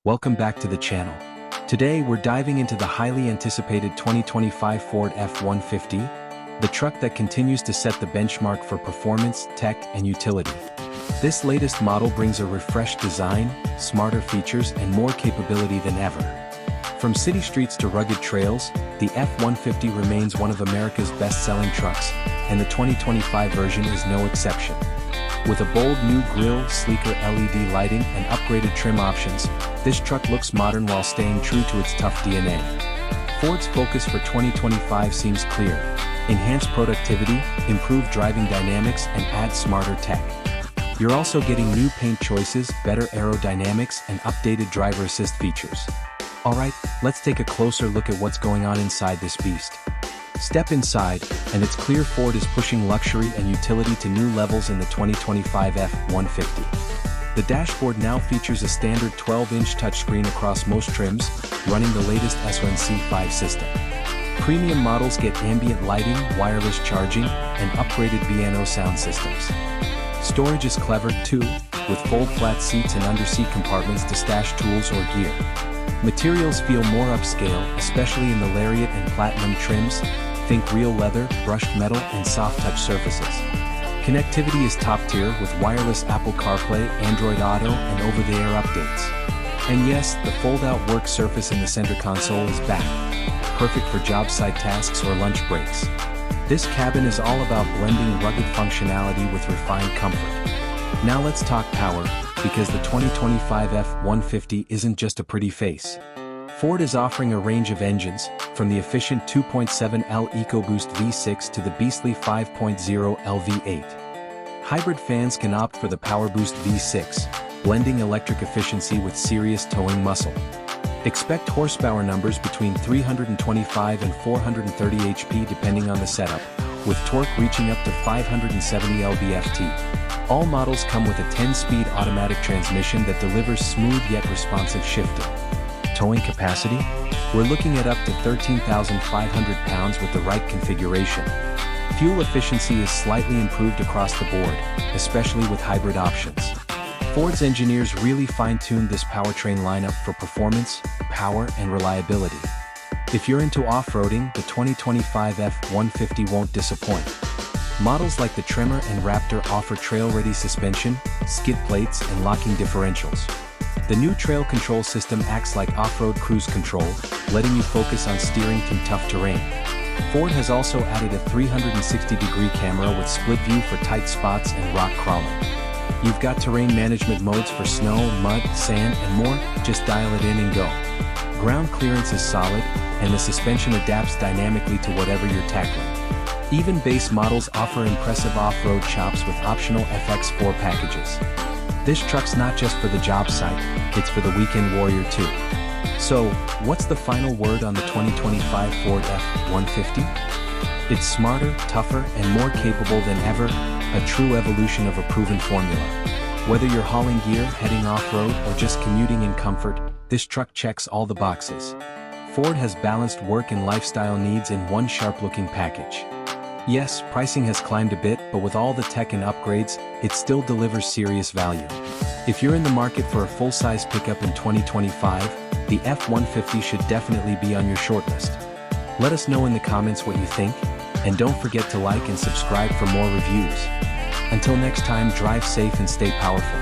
welcome back to the channel. Today we're diving into the highly anticipated 2025 Ford F-150, the truck that continues to set the benchmark for performance, tech, and utility. This latest model brings a refreshed design, smarter features, and more capability than ever. From city streets to rugged trails, the F-150 remains one of America's best-selling trucks, and the 2025 version is no exception. With a bold new grille, sleeker LED lighting, and upgraded trim options, this truck looks modern while staying true to its tough DNA. Ford's focus for 2025 seems clear: enhance productivity, improve driving dynamics, and add smarter tech. You're also getting new paint choices, better aerodynamics, and updated driver assist features. Alright, let's take a closer look at what's going on inside this beast. Step inside, and it's clear Ford is pushing luxury and utility to new levels in the 2025 F-150. The dashboard now features a standard 12-inch touchscreen across most trims, running the latest SoC5 system. Premium models get ambient lighting, wireless charging, and upgraded B&O sound systems. Storage is clever, too, with fold-flat seats and under-seat compartments to stash tools or gear. Materials feel more upscale, especially in the Lariat and Platinum trims. Think real leather, brushed metal, and soft-touch surfaces. Connectivity is top-tier with wireless Apple CarPlay, Android Auto, and over-the-air updates. And yes, the fold-out work surface in the center console is back, perfect for job site tasks or lunch breaks. This cabin is all about blending rugged functionality with refined comfort. Now let's talk power, because the 2025 F-150 isn't just a pretty face. Ford is offering a range of engines, from the efficient 2.7L EcoBoost V6 to the beastly 5.0L V8. Hybrid fans can opt for the PowerBoost V6, blending electric efficiency with serious towing muscle. Expect horsepower numbers between 325 and 430 HP depending on the setup, with torque reaching up to 570 lb-ft. All models come with a 10-speed automatic transmission that delivers smooth yet responsive shifting. Towing capacity? We're looking at up to 13,500 pounds with the right configuration. Fuel efficiency is slightly improved across the board, especially with hybrid options. Ford's engineers really fine-tuned this powertrain lineup for performance, power, and reliability. If you're into off-roading, the 2025 F-150 won't disappoint. Models like the Tremor and Raptor offer trail-ready suspension, skid plates, and locking differentials. The new trail control system acts like off-road cruise control, letting you focus on steering through tough terrain. Ford has also added a 360-degree camera with split view for tight spots and rock crawling. You've got terrain management modes for snow, mud, sand, and more. Just dial it in and go. Ground clearance is solid, and the suspension adapts dynamically to whatever you're tackling. Even base models offer impressive off-road chops with optional FX4 packages. This truck's not just for the job site, it's for the weekend warrior too. So, what's the final word on the 2025 Ford F-150? It's smarter, tougher, and more capable than ever, a true evolution of a proven formula. Whether you're hauling gear, heading off-road, or just commuting in comfort, this truck checks all the boxes. Ford has balanced work and lifestyle needs in one sharp-looking package. Yes, pricing has climbed a bit, but with all the tech and upgrades, it still delivers serious value. If you're in the market for a full-size pickup in 2025, the F-150 should definitely be on your shortlist. Let us know in the comments what you think, and don't forget to like and subscribe for more reviews. Until next time, drive safe and stay powerful.